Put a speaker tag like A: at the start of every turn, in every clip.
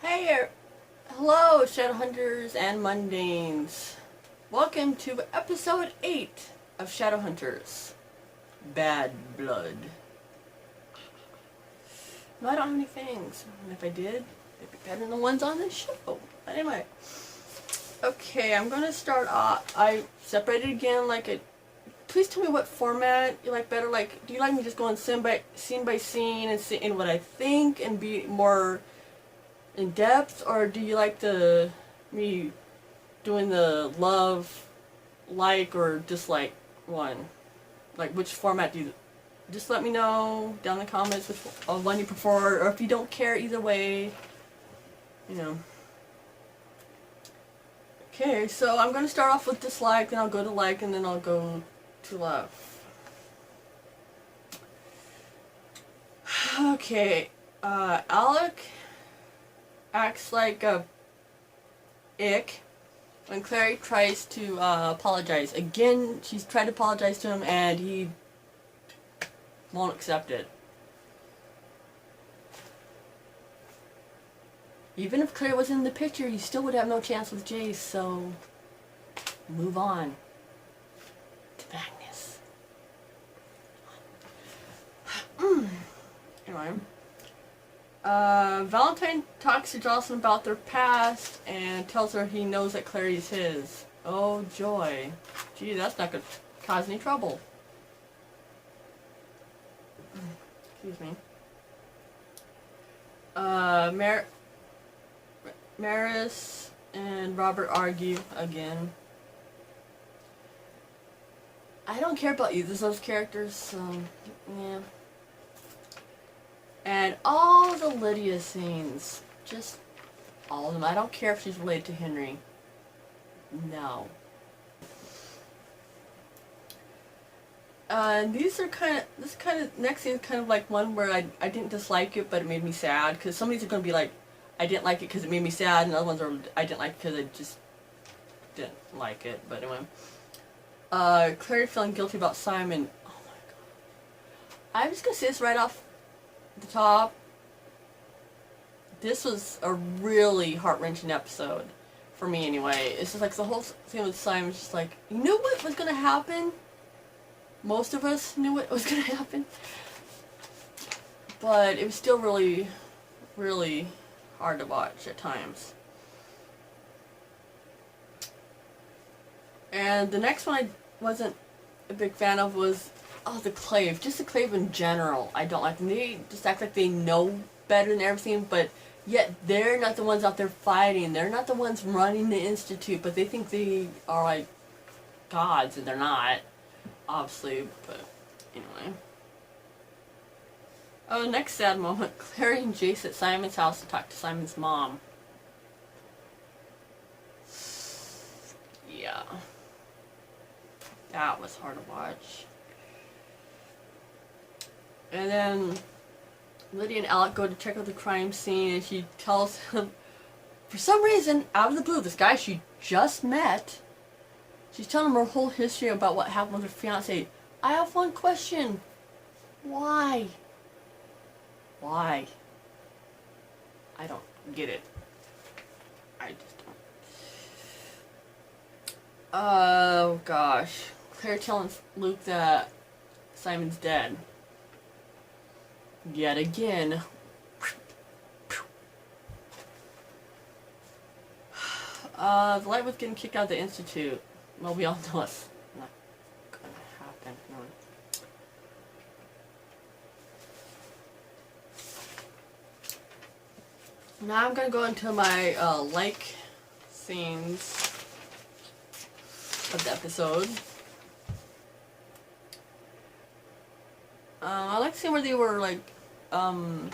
A: Hey, hello Shadowhunters and Mundanes. Welcome to episode 8 of Shadowhunters. Bad Blood. No, I don't have any fangs. And if I did, they'd be better than the ones on this show. But anyway. Okay, I'm gonna start off. I separated again like a... Please tell me what format you like better. Like, do you like me just going scene by scene and seeing what I think and be more in depth, or do you like me doing the love, like, or dislike one? Like, which format do you... Just let me know down in the comments which one you prefer, or if you don't care either way, you know. Okay, so I'm going to start off with dislike, then I'll go to like, and then I'll go to love. Okay, Alec acts like a ick when Clary tries to apologize. Again, she's tried to apologize to him and he won't accept it. Even if Clary was in the picture, he still would have no chance with Jace, so move on to Magnus. Anyway. Valentine talks to Jocelyn about their past and tells her he knows that Clary's his. Oh joy. Gee, that's not gonna cause any trouble. Excuse me. Maris and Robert argue again. I don't care about either of those characters, so yeah. And all the Lydia scenes, just all of them. I don't care if she's related to Henry. No. And these are next scene is kind of like one where I didn't dislike it, but it made me sad. Because some of these are going to be like, I didn't like it because it made me sad, and other ones are, I didn't like it because I just didn't like it. But anyway. Clary feeling guilty about Simon. Oh my god. I'm just going to say this right off the top. This was a really heart-wrenching episode. For me anyway. It's just like the whole thing with Simon was just like, you knew what was going to happen? Most of us knew what was going to happen. But it was still really, really hard to watch at times. And the next one I wasn't a big fan of was, oh, the Clave. Just the Clave in general. I don't like them. They just act like they know better than everything, but yet they're not the ones out there fighting. They're not the ones running the Institute, but they think they are like gods, and they're not. Obviously, but anyway. Oh, next sad moment. Clary and Jace at Simon's house to talk to Simon's mom. Yeah. That was hard to watch. And then Lydia and Alec go to check out the crime scene, and she tells him, for some reason, out of the blue, this guy she just met, she's telling him her whole history about what happened with her fiance. I have one question. Why? Why? I don't get it. I just don't. Oh gosh. Claire telling Luke that Simon's dead. Yet again. The light was getting kicked out of the Institute. Well, we all know it's not gonna happen. No. Now I'm gonna go into my like scenes of the episode. I like seeing where they were like, you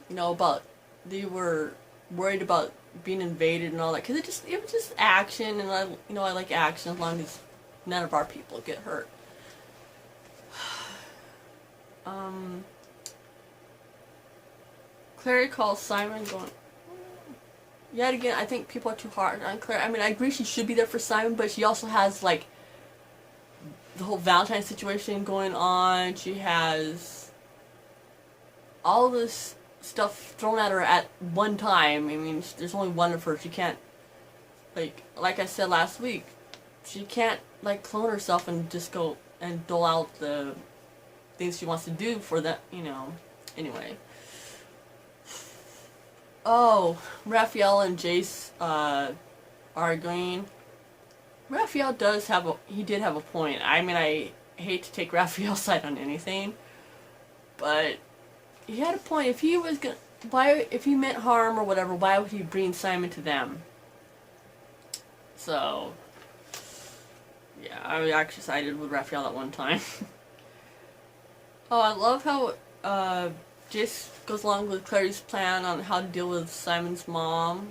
A: know, about they were worried about being invaded and all that, because it was just action, and I like action as long as none of our people get hurt. Clary calls Simon going, yet again, I think people are too hard on Claire. I mean, I agree she should be there for Simon, but she also has like the whole Valentine situation going on. She has all this stuff thrown at her at one time. I mean, there's only one of her. She can't, like I said last week, she can't, like, clone herself and just go and dole out the things she wants to do for that, you know. Anyway. Oh, Raphael and Jace, arguing. Raphael did have a point. I mean, I hate to take Raphael's side on anything, but he had a point. If he was gonna, if he meant harm or whatever, why would he bring Simon to them? So, yeah, I actually sided with Raphael at one time. Oh, I love how Jace goes along with Clary's plan on how to deal with Simon's mom,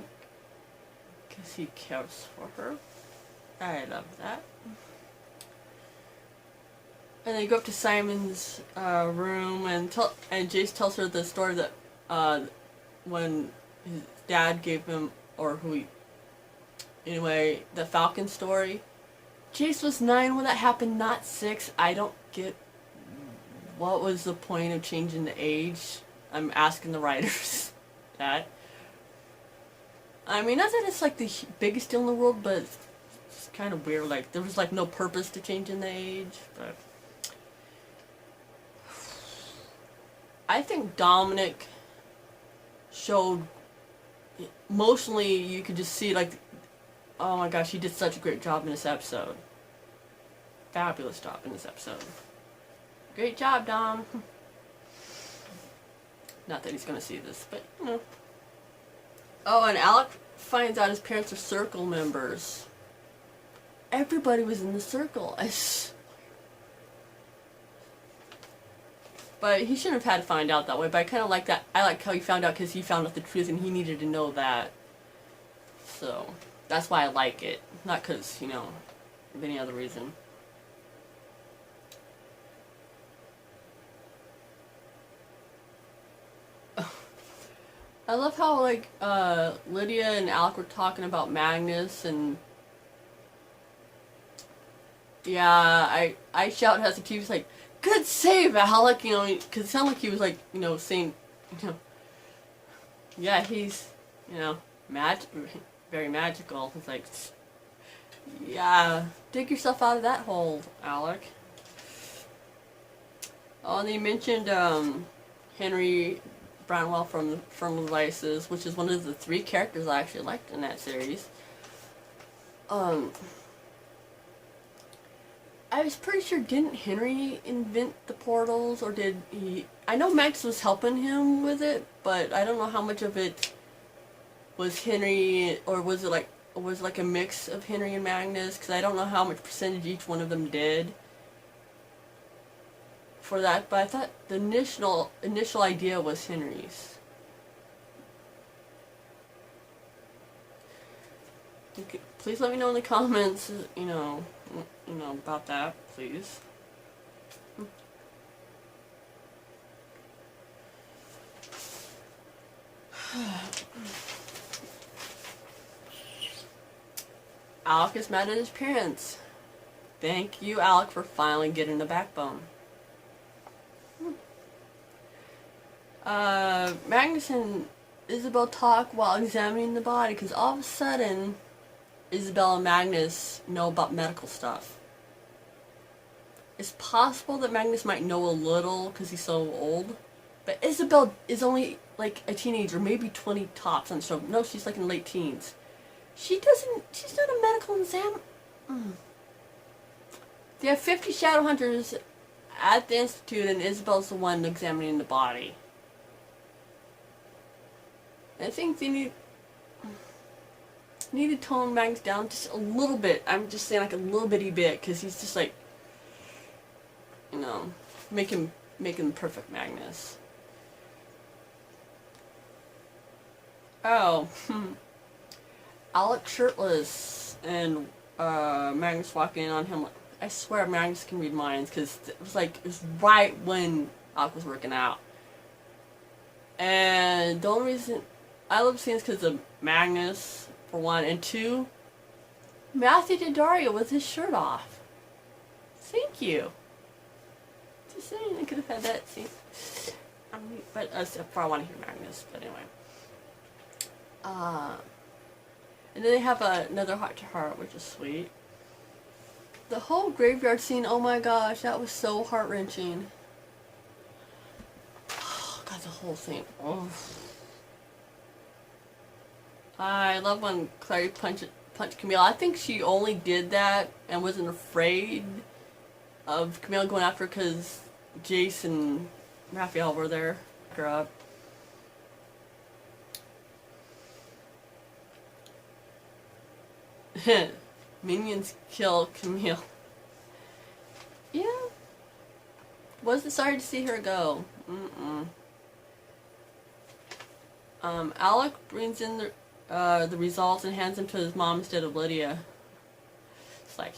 A: because he cares for her. I love that. And they go up to Simon's room, and Jace tells her the story that when his dad gave him, or anyway, the Falcon story. Jace was 9 when that happened, not 6. I don't get what was the point of changing the age. I'm asking the writers that. I mean, not that it's like the biggest deal in the world, but it's kind of weird. Like, there was like no purpose to changing the age, but I think Dominic showed, emotionally, you could just see, like, oh my gosh, he did such a great job in this episode. Fabulous job in this episode. Great job, Dom. Not that he's gonna see this, but, you know. Oh, and Alec finds out his parents are Circle members. Everybody was in the Circle. But he shouldn't have had to find out that way, but I kind of like that. I like how he found out because he found out the truth and he needed to know that. So, that's why I like it. Not because, you know, of any other reason. I love how, like, Lydia and Alec were talking about Magnus, and yeah, I shout as the TV's like, good save, Alec, you know, because it sounded like he was, like, you know, saying, you know, yeah, he's, you know, very magical. It's like, yeah, dig yourself out of that hole, Alec. Oh, and they mentioned, Henry Branwell from Vices, which is one of the 3 characters I actually liked in that series. I was pretty sure, didn't Henry invent the portals, or did he? I know Max was helping him with it, but I don't know how much of it was Henry, or was it like a mix of Henry and Magnus, because I don't know how much percentage each one of them did for that, but I thought the initial idea was Henry's. Okay, please let me know in the comments, you know about that, please. Alec is mad at his parents. Thank you, Alec, for finally getting the backbone. Magnus and Isabel talk while examining the body, because all of a sudden, Isabel and Magnus know about medical stuff. It's possible that Magnus might know a little because he's so old, but Isabel is only like a teenager, maybe 20 tops on the show. No, she's like in late teens. She's not a medical exam. They have 50 Shadowhunters at the Institute, and Isabel's the one examining the body. I think they need to tone Magnus down just a little bit. I'm just saying, like, a little bitty bit, because he's just like, you know, make him perfect Magnus. Oh, Alec shirtless, and Magnus walking in on him. I swear Magnus can read minds, because it was right when Alec was working out. And the only reason I love scenes because of Magnus, for one, and 2, Matthew Daddario with his shirt off. Thank you. Just saying, I could have had that scene. but if I want to hear Magnus, but anyway. And then they have another heart to heart, which is sweet. The whole graveyard scene, oh my gosh, that was so heart-wrenching. Oh, God, the whole thing. Oh. I love when Clary punched Camille. I think she only did that and wasn't afraid of Camille going after her because Jace and Raphael were there. Her up. Minions kill Camille. Yeah. Wasn't sorry to see her go. Alec brings in the results and hands them to his mom instead of Lydia. It's like,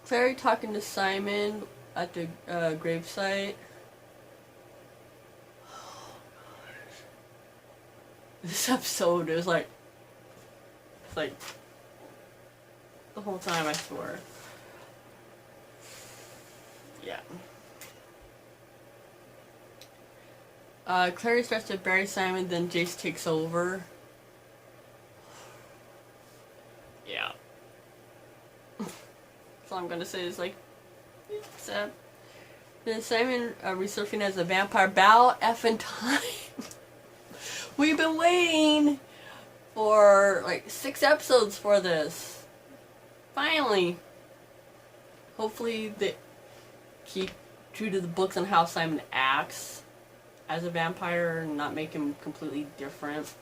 A: Clary talking to Simon at the gravesite. Oh, gosh. This episode is like, it's like the whole time, I swear. Yeah. Clary starts to bury Simon, then Jace takes over. Yeah. That's all I'm gonna say is like, it's sad. Then Simon resurfing as a vampire. About effing time. We've been waiting for like 6 episodes for this. Finally. Hopefully they keep true to the books on how Simon acts as a vampire and not make him completely different.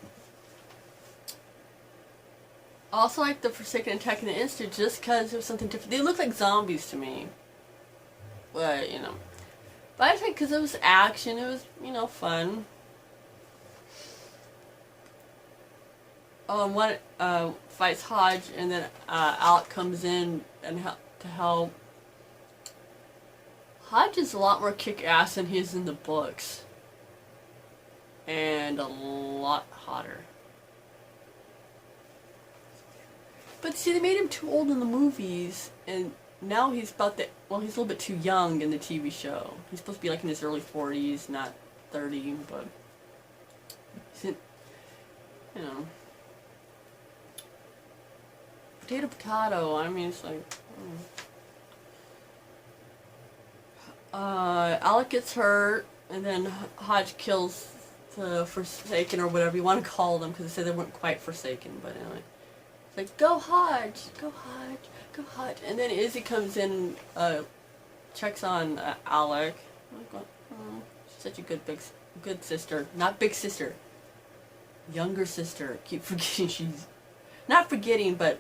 A: I also like the Forsaken attacking the Instant just because it was something different. They look like zombies to me. But, you know. But I think because it was action, it was, you know, fun. Oh, and one fights Hodge, and then Alec comes in and to help. Hodge is a lot more kick-ass than he is in the books. And a lot hotter. But see, they made him too old in the movies, and now he's about the, well, he's a little bit too young in the TV show. He's supposed to be like in his early 40s, not 30, but he's in, you know. Potato, I mean, it's like, Alec gets hurt, and then Hodge kills the Forsaken, or whatever you want to call them, because they said they weren't quite Forsaken, but anyway. It's like, go Hodge, go Hodge, go Hodge. And then Izzy comes in, checks on Alec. I'm like, oh, she's such a good sister. Not big sister. Younger sister. Keep forgetting she's, not forgetting, but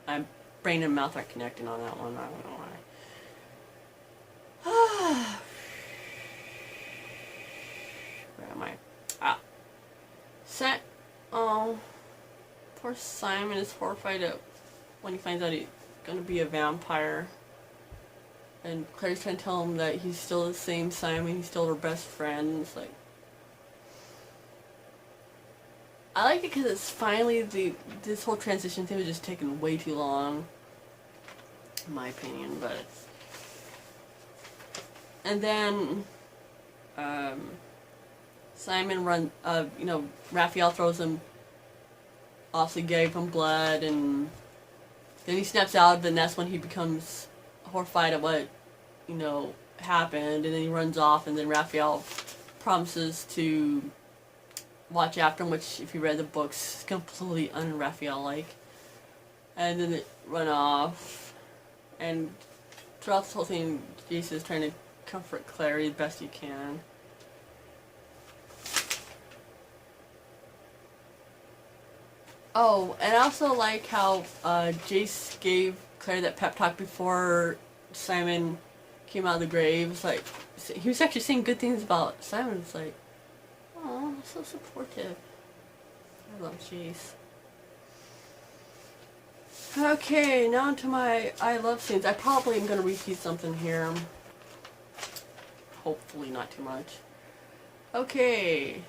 A: I'm brain and mouth aren't connecting on that one. I don't know why. Where am I? Ah. Oh, poor Simon is horrified when he finds out he's gonna be a vampire. And Claire's trying to tell him that he's still the same Simon, he's still her best friend. It's like, I like it because it's finally this whole transition thing was just taking way too long, in my opinion. But and then Simon you know, Raphael throws him, obviously gave him blood, and then he snaps out, and that's when he becomes horrified at what, you know, happened, and then he runs off, and then Raphael promises to watch after him, which, if you read the books, is completely un-Raphael-like. And then they run off, and throughout this whole thing, Jace is trying to comfort Clary the best he can. Oh, and I also like how Jace gave Claire that pep talk before Simon came out of the grave. It's like, he was actually saying good things about Simon. It's like, oh, so supportive. I love Jace. Okay, now to my I love scenes. I probably am going to repeat something here. Hopefully not too much. Okay.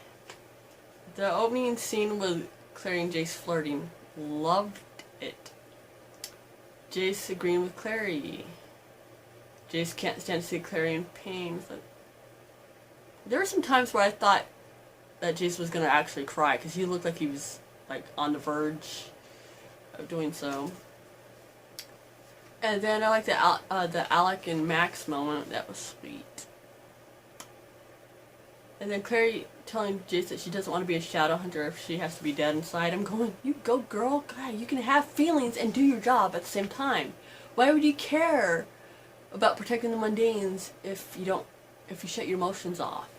A: The opening scene with Clary and Jace flirting. Loved it. Jace agreeing with Clary. Jace can't stand to see Clary in pain. But there were some times where I thought that Jace was gonna actually cry because he looked like he was like on the verge of doing so. And then I like the Alec and Max moment. That was sweet. And then Clary telling Jace that she doesn't want to be a Shadowhunter if she has to be dead inside. I'm going, you go girl, God, you can have feelings and do your job at the same time. Why would you care about protecting the mundanes if you shut your emotions off?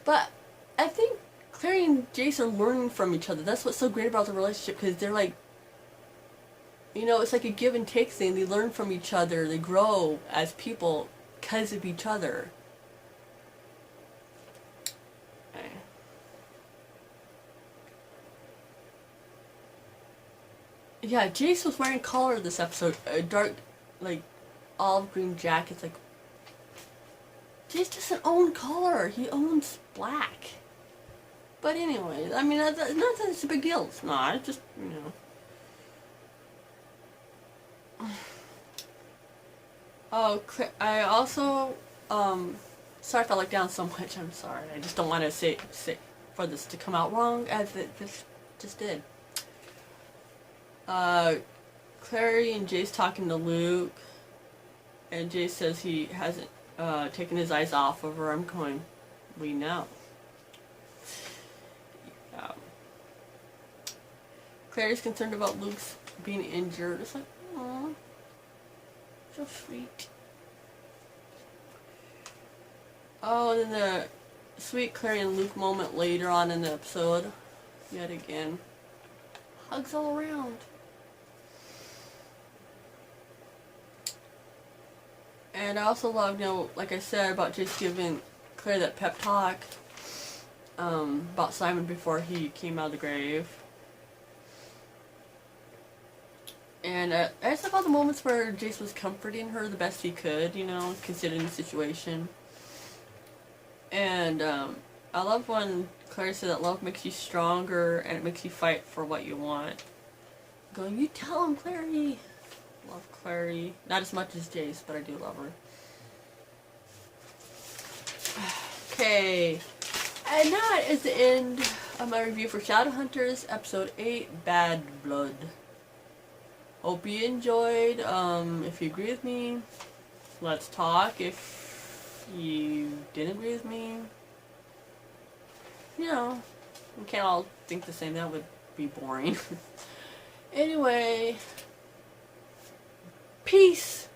A: But I think Clary and Jace are learning from each other. That's what's so great about the relationship, because they're like, you know, it's like a give and take thing. They learn from each other. They grow as people because of each other. Okay. Yeah, Jace was wearing collar this episode. A dark, like, olive green jacket. It's like, Jace doesn't own color. He owns black. But anyway, I mean, not that it's a big deal. It's not. It's just, you know. Oh, I also, sorry if I look down so much, I'm sorry. I just don't want to say for this to come out wrong, as it just did. Clary and Jace talking to Luke, and Jace says he hasn't, taken his eyes off of her. I'm going, we know. Clary's concerned about Luke's being injured. It's like, aw, so sweet. Oh, and then the sweet Clary and Luke moment later on in the episode. Yet again. Hugs all around. And I also love, you know, like I said, about just giving Clary that pep talk about Simon before he came out of the grave. And I just love all the moments where Jace was comforting her the best he could, you know, considering the situation. And I love when Clary said that love makes you stronger and it makes you fight for what you want. Going, you tell him, Clary. Love Clary. Not as much as Jace, but I do love her. Okay. And that is the end of my review for Shadowhunters, episode 8, Bad Blood. Hope you enjoyed. If you agree with me, let's talk. If you didn't agree with me, you know, we can't all think the same. That would be boring. Anyway, peace.